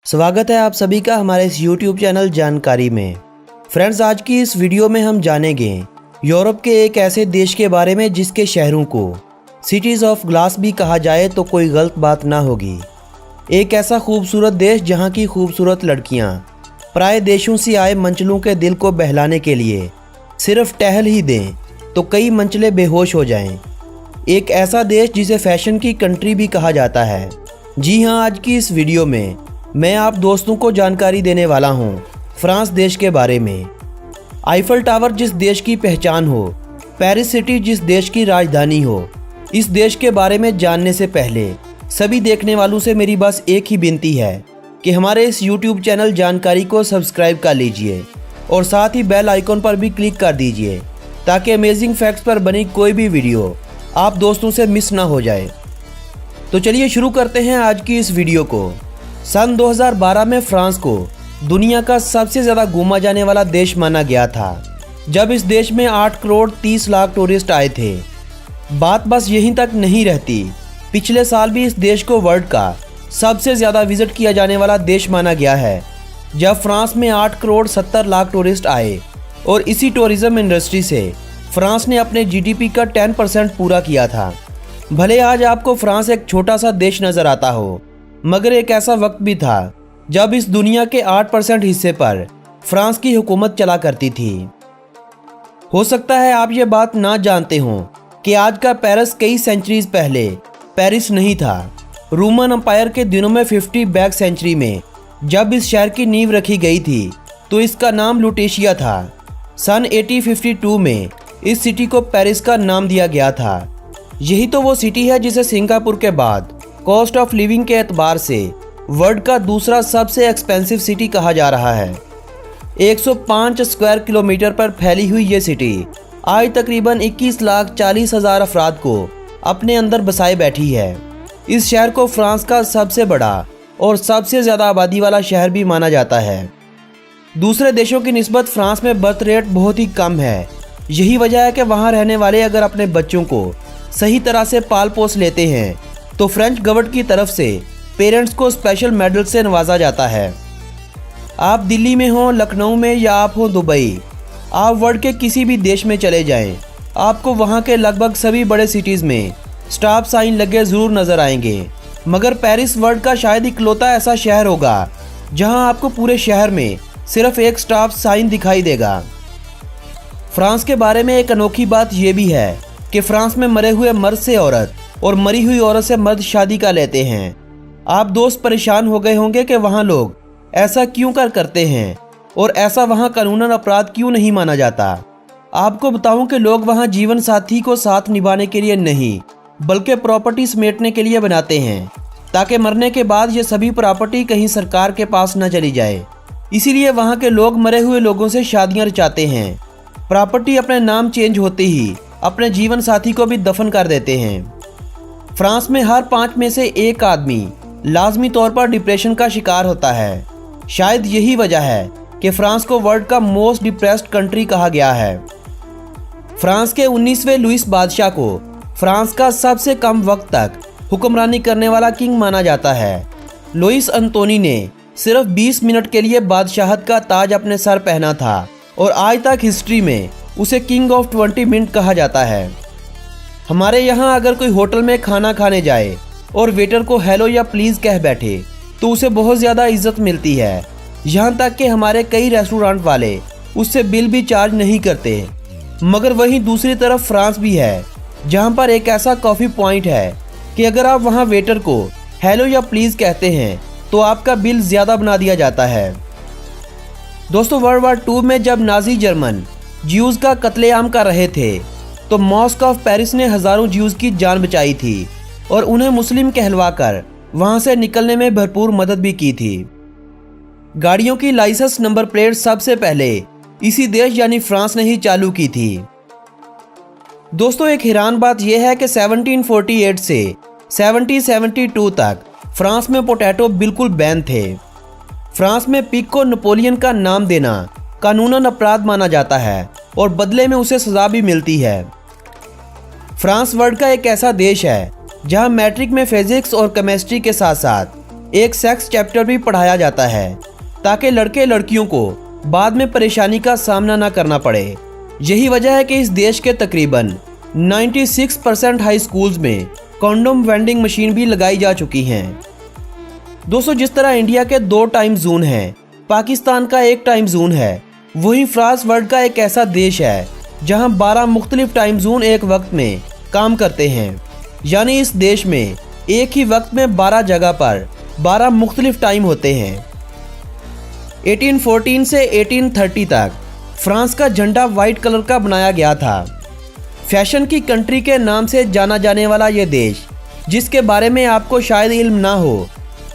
स्वागत है आप सभी का हमारे इस YouTube चैनल जानकारी में। फ्रेंड्स, आज की इस वीडियो में हम जानेंगे यूरोप के एक ऐसे देश के बारे में जिसके शहरों को सिटीज़ ऑफ ग्लास भी कहा जाए तो कोई गलत बात ना होगी। एक ऐसा खूबसूरत देश जहां की खूबसूरत लड़कियां पराए देशों से आए मंचलों के दिल को बहलाने के लिए सिर्फ टहल ही दें तो कई मंचले बेहोश हो जाएं। एक ऐसा देश जिसे फैशन की कंट्री भी कहा जाता है। जी हाँ, आज की इस वीडियो में मैं आप दोस्तों को जानकारी देने वाला हूँ फ्रांस देश के बारे में। आईफल टावर जिस देश की पहचान हो, पेरिस सिटी जिस देश की राजधानी हो, इस देश के बारे में जानने से पहले सभी देखने वालों से मेरी बस एक ही विनती है कि हमारे इस YouTube चैनल जानकारी को सब्सक्राइब कर लीजिए और साथ ही बेल आइकॉन पर भी क्लिक कर दीजिए ताकि अमेजिंग फैक्ट्स पर बनी कोई भी वीडियो आप दोस्तों से मिस ना हो जाए। तो चलिए शुरू करते हैं आज की इस वीडियो को। सन 2012 में फ्रांस को दुनिया का सबसे ज़्यादा घूमा जाने वाला देश माना गया था, जब इस देश में 8 करोड़ 30 लाख टूरिस्ट आए थे। बात बस यहीं तक नहीं रहती, पिछले साल भी इस देश को वर्ल्ड का सबसे ज़्यादा विजिट किया जाने वाला देश माना गया है, जब फ्रांस में 8 करोड़ 70 लाख टूरिस्ट आए और इसी टूरिज़्म इंडस्ट्री से फ्रांस ने अपने GDP का 10% पूरा किया था। भले आज आपको फ्रांस एक छोटा सा देश नज़र आता हो, मगर एक ऐसा वक्त भी था जब इस दुनिया के 8% हिस्से पर फ्रांस की हुकूमत चला करती थी। हो सकता है आप ये बात ना जानते हो कि आज का पेरिस कई सेंचुरीज पहले पेरिस नहीं था। रोमन एम्पायर के दिनों में 50 बैक सेंचुरी में जब इस शहर की नींव रखी गई थी तो इसका नाम लुटेशिया था। सन 1852 में इस सिटी को पेरिस का नाम दिया गया था। यही तो वो सिटी है जिसे सिंगापुर के बाद कॉस्ट ऑफ लिविंग के एतबार से वर्ल्ड का दूसरा सबसे एक्सपेंसिव सिटी कहा जा रहा है। 105 स्क्वायर किलोमीटर पर फैली हुई ये सिटी आज तकरीबन 21,40,000 अफराद को अपने अंदर बसाए बैठी है। इस शहर को फ्रांस का सबसे बड़ा और सबसे ज़्यादा आबादी वाला शहर भी माना जाता है। दूसरे देशों की निस्बत फ्रांस में बर्थ रेट बहुत ही कम है। यही वजह है कि वहाँ रहने वाले अगर अपने बच्चों को सही तरह से पाल पोस लेते हैं तो फ्रेंच गवर्नमेंट की तरफ से पेरेंट्स को स्पेशल मेडल से नवाजा जाता है। आप दिल्ली में हो, लखनऊ में या आप हो दुबई, आप वर्ल्ड के किसी भी देश में चले जाएं, आपको वहां के लगभग सभी बड़े सिटीज़ में स्टॉप साइन लगे ज़रूर नज़र आएंगे। मगर पेरिस वर्ल्ड का शायद इकलौता ऐसा शहर होगा जहां आपको पूरे शहर में सिर्फ एक स्टॉप साइन दिखाई देगा। फ्रांस के बारे में एक अनोखी बात यह भी है कि फ्रांस में मरे हुए मर्द से औरत और मरी हुई औरत से मर्द शादी का लेते हैं। आप दोस्त परेशान हो गए होंगे कि वहाँ लोग ऐसा क्यों करते हैं और ऐसा वहाँ कानूनन अपराध क्यों नहीं माना जाता। आपको बताऊं कि लोग वहाँ जीवन साथी को साथ निभाने के लिए नहीं बल्कि प्रॉपर्टी समेटने के लिए बनाते हैं, ताकि मरने के बाद ये सभी प्रॉपर्टी कहीं सरकार के पास न चली जाए। इसीलिए वहाँ के लोग मरे हुए लोगों से शादियाँ रचाते हैं। प्रॉपर्टी अपने नाम चेंज होते ही अपने जीवन साथी को भी दफन कर देते हैं। फ्रांस में हर 5 में से एक आदमी लाजमी तौर पर डिप्रेशन का शिकार होता है। शायद यही वजह है कि फ्रांस को वर्ल्ड का मोस्ट डिप्रेस्ड कंट्री कहा गया है। फ्रांस के 19वें लुइस बादशाह को फ्रांस का सबसे कम वक्त तक हुक्मरानी करने वाला किंग माना जाता है। लुइस अंतोनी ने सिर्फ 20 मिनट के लिए बादशाहत का ताज अपने सर पहना था और आज तक हिस्ट्री में उसे किंग ऑफ 20 मिनट कहा जाता है। हमारे यहाँ अगर कोई होटल में खाना खाने जाए और वेटर को हेलो या प्लीज़ कह बैठे तो उसे बहुत ज़्यादा इज्जत मिलती है। यहाँ तक कि हमारे कई रेस्टोरेंट वाले उससे बिल भी चार्ज नहीं करते। मगर वहीं दूसरी तरफ फ्रांस भी है, जहाँ पर एक ऐसा कॉफ़ी पॉइंट है कि अगर आप वहाँ वेटर को हेलो या प्लीज़ कहते हैं तो आपका बिल ज़्यादा बना दिया जाता है। दोस्तों, वर्ल्ड वार 2 में जब नाजी जर्मन ज्यूज़ का कत्लेआम कर रहे थे तो मॉस्क ऑफ पेरिस ने हज़ारों ज्यूज़ की जान बचाई थी और उन्हें मुस्लिम कहलवाकर वहां से निकलने में भरपूर मदद भी की थी। गाड़ियों की लाइसेंस नंबर प्लेट सबसे पहले इसी देश यानी फ्रांस ने ही चालू की थी। दोस्तों, एक हैरान बात यह है कि 1748 से 1772 तक फ्रांस में पोटैटो बिल्कुल बैन थे। फ्रांस में पिग को नेपोलियन का नाम देना कानूनन अपराध माना जाता है और बदले में उसे सजा भी मिलती है। फ्रांस वर्ल्ड का एक ऐसा देश है जहां मैट्रिक में फिजिक्स और केमिस्ट्री के साथ साथ एक सेक्स चैप्टर भी पढ़ाया जाता है ताकि लड़के लड़कियों को बाद में परेशानी का सामना ना करना पड़े। यही वजह है कि इस देश के तकरीबन 96% हाई स्कूल्स में कॉन्डोम वेंडिंग मशीन भी लगाई जा चुकी हैं। दोस्तों, जिस तरह इंडिया के 2 टाइम जोन हैं, पाकिस्तान का 1 टाइम जोन है, वहीं फ्रांस वर्ल्ड का एक ऐसा देश है जहां 12 मुख्तलिफ टाइम जोन एक वक्त में काम करते हैं। यानी इस देश में एक ही वक्त में 12 जगह पर 12 मुख्तलिफ टाइम होते हैं। 1814 से 1830 तक फ्रांस का झंडा वाइट कलर का बनाया गया था। फैशन की कंट्री के नाम से जाना जाने वाला ये देश, जिसके बारे में आपको शायद इल्म ना हो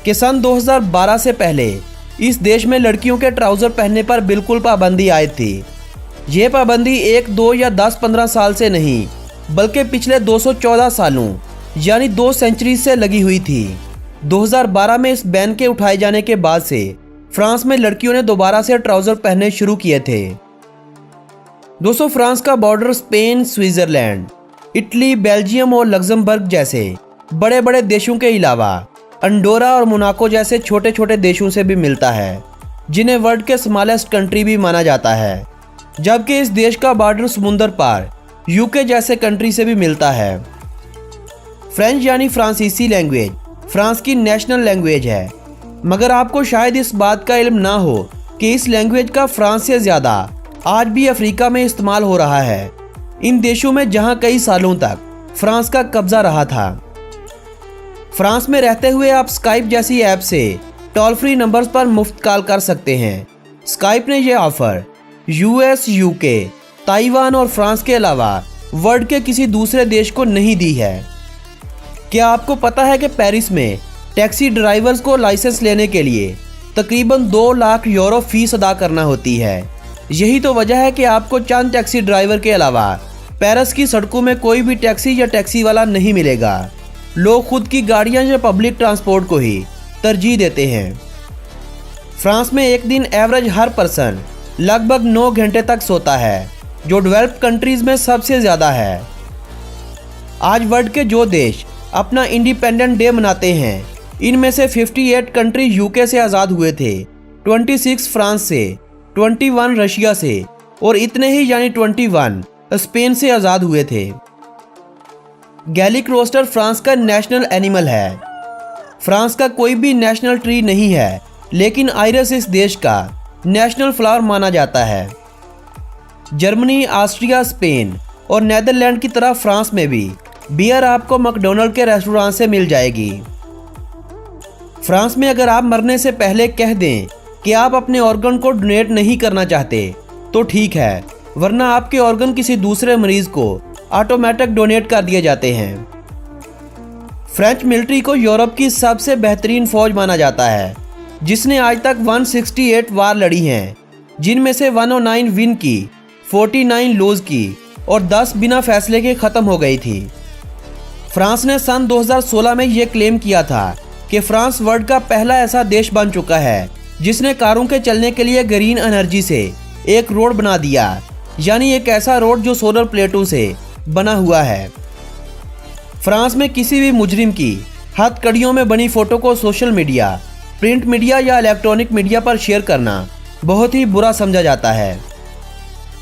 कि सन 2012 से पहले इस देश में लड़कियों के ट्राउज़र पहनने पर बिल्कुल पाबंदी आयद थी। ये पाबंदी 1, 2 या 10-15 साल से नहीं, बल्कि पिछले 214 सालों यानी 2 सेंचुरी से लगी हुई थी। 2012 में इस बैन के उठाए जाने के बाद से फ्रांस में लड़कियों ने दोबारा से ट्राउज़र पहनने शुरू किए थे। दोस्तों, फ्रांस का border Spain, Switzerland, Italy, Belgium और लग्जमबर्ग जैसे बड़े बड़े देशों के अलावा अंडोरा और मोनाको जैसे छोटे छोटे देशों से भी मिलता है, जिन्हें वर्ल्ड के स्मॉलेस्ट कंट्री भी माना जाता है। जबकि इस देश का बॉर्डर समुंदर पार यूके जैसे कंट्री से भी मिलता है। फ्रेंच यानी फ्रांसीसी लैंग्वेज फ्रांस की नेशनल लैंग्वेज है, मगर आपको शायद इस बात का इल्म ना हो कि इस लैंग्वेज का फ्रांस से ज़्यादा आज भी अफ्रीका में इस्तेमाल हो रहा है, इन देशों में जहां कई सालों तक फ्रांस का कब्जा रहा था। फ्रांस में रहते हुए आप स्काइप जैसी ऐप से टोल फ्री नंबर्स पर मुफ्त कॉल कर सकते हैं। स्काइप ने यह ऑफर यूएस, यूके, ताइवान और फ्रांस के अलावा वर्ल्ड के किसी दूसरे देश को नहीं दी है। क्या आपको पता है कि पेरिस में टैक्सी ड्राइवर्स को लाइसेंस लेने के लिए तकरीबन 2 लाख यूरो फीस अदा करना होती है। यही तो वजह है कि आपको चंद टैक्सी ड्राइवर के अलावा पेरिस की सड़कों में कोई भी टैक्सी या टैक्सी वाला नहीं मिलेगा। लोग खुद की गाड़ियां या पब्लिक ट्रांसपोर्ट को ही तरजीह देते हैं। फ्रांस में एक दिन एवरेज हर पर्सन लगभग 9 घंटे तक सोता है, जो डेवलप्ड कंट्रीज में सबसे ज़्यादा है। आज वर्ल्ड के जो देश अपना इंडिपेंडेंट डे मनाते हैं, इनमें से 58 कंट्री यूके से आज़ाद हुए थे, 26 फ्रांस से, 21 रशिया से और इतने ही यानी 21 स्पेन से आज़ाद हुए थे। गैलिक रोस्टर फ्रांस का नेशनल एनिमल है। फ्रांस का कोई भी नेशनल ट्री नहीं है, लेकिन आइरस इस देश का नेशनल फ्लावर माना जाता है। जर्मनी, ऑस्ट्रिया, स्पेन और नीदरलैंड की तरह फ्रांस में भी बियर आपको मैकडॉनल्ड के रेस्टोरेंट से मिल जाएगी। फ्रांस में अगर आप मरने से पहले कह दें कि आप अपने ऑर्गन को डोनेट नहीं करना चाहते तो ठीक है, वरना आपके ऑर्गन किसी दूसरे मरीज को ऑटोमेटिक डोनेट कर दिए जाते हैं। फ्रेंच मिलिट्री को यूरोप की सबसे बेहतरीन फौज माना जाता है, जिसने आज तक 168 वार लड़ी हैं, जिनमें से 109 विन की, 49 लूज की और 10 बिना फैसले के ख़त्म हो गई थी। फ्रांस ने सन 2016 में यह क्लेम किया था कि फ्रांस वर्ल्ड का पहला ऐसा देश बन चुका है जिसने कारों के चलने के लिए ग्रीन एनर्जी से एक रोड बना दिया, यानी एक ऐसा रोड जो सोलर प्लेटों से बना हुआ है। फ्रांस में किसी भी मुजरिम की हथकड़ियों में बनी फोटो को सोशल मीडिया, प्रिंट मीडिया या इलेक्ट्रॉनिक मीडिया पर शेयर करना बहुत ही बुरा समझा जाता है।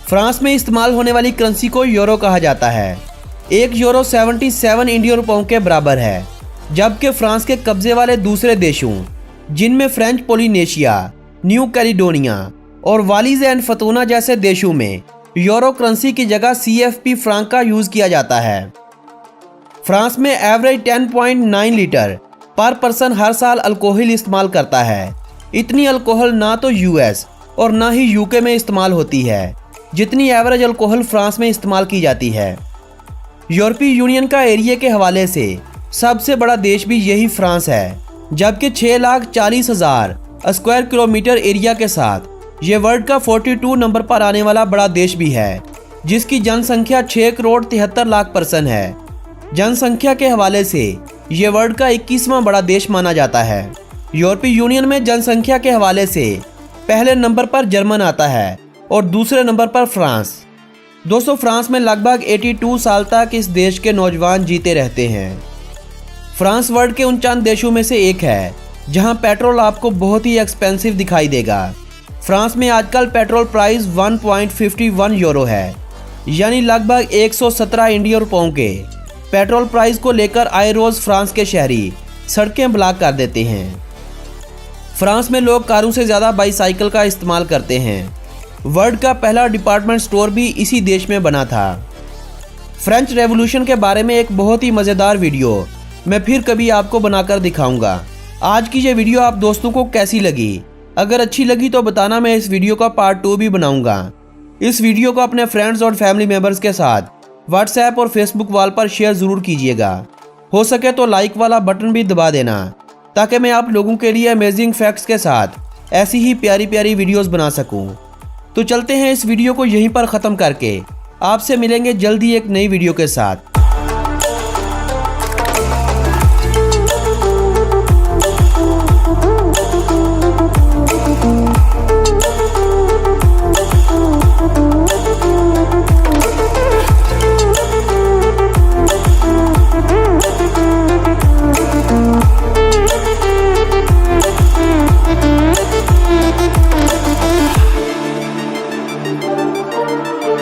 फ्रांस में इस्तेमाल होने वाली करेंसी को यूरो कहा जाता है। 1 यूरो 77 इंडियन रुपयों के बराबर है, जबकि फ्रांस के कब्जे वाले दूसरे देशों, जिनमें फ्रेंच पोलिनेशिया, न्यू कैलिडोनिया और वालीज एंड फतूना जैसे देशों में यूरो करेंसी की जगह CFP फ्रांक का यूज़ किया जाता है। फ्रांस में एवरेज 10.9 लीटर पर पर्सन हर साल अल्कोहल इस्तेमाल करता है। इतनी अल्कोहल ना तो US और ना ही UK में इस्तेमाल होती है, जितनी एवरेज अल्कोहल फ्रांस में इस्तेमाल की जाती है। यूरोपीय यूनियन का एरिया के हवाले से सबसे बड़ा देश भी यही फ्रांस है, जबकि 6,40,000 स्क्वायर किलोमीटर एरिया के साथ ये वर्ल्ड का 42 नंबर पर आने वाला बड़ा देश भी है, जिसकी जनसंख्या 6 करोड़ 73 लाख पर्सन है। जनसंख्या के हवाले से ये वर्ल्ड का 21वां बड़ा देश माना जाता है। यूरोपीय यूनियन में जनसंख्या के हवाले से पहले नंबर पर जर्मन आता है और दूसरे नंबर पर फ्रांस। दोस्तों, फ्रांस में लगभग 82 साल तक इस देश के नौजवान जीते रहते हैं। फ्रांस वर्ल्ड के उन चंद देशों में से एक है जहां पेट्रोल आपको बहुत ही एक्सपेंसिव दिखाई देगा। फ्रांस में आजकल पेट्रोल प्राइस 1.51 यूरो है, यानी लगभग 117 इंडियन रुपयों के। पेट्रोल प्राइस को लेकर आए रोज फ्रांस के शहरी सड़कें ब्लॉक कर देते हैं। फ्रांस में लोग कारों से ज़्यादा बाईसाइकिल का इस्तेमाल करते हैं। वर्ल्ड का पहला डिपार्टमेंट स्टोर भी इसी देश में बना था। फ्रेंच रेवोल्यूशन के बारे में एक बहुत ही मज़ेदार वीडियो मैं फिर कभी आपको बनाकर दिखाऊंगा। आज की ये वीडियो आप दोस्तों को कैसी लगी? अगर अच्छी लगी तो बताना, मैं इस वीडियो का पार्ट 2 भी बनाऊंगा। इस वीडियो को अपने फ्रेंड्स और फैमिली मेम्बर्स के साथ व्हाट्सएप और फेसबुक वॉल पर शेयर ज़रूर कीजिएगा। हो सके तो लाइक वाला बटन भी दबा देना, ताकि मैं आप लोगों के लिए अमेजिंग फैक्ट्स के साथ ऐसी ही प्यारी प्यारी वीडियोस बना सकूं। तो चलते हैं इस वीडियो को यहीं पर ख़त्म करके आपसे मिलेंगे जल्दी एक नई वीडियो के साथ।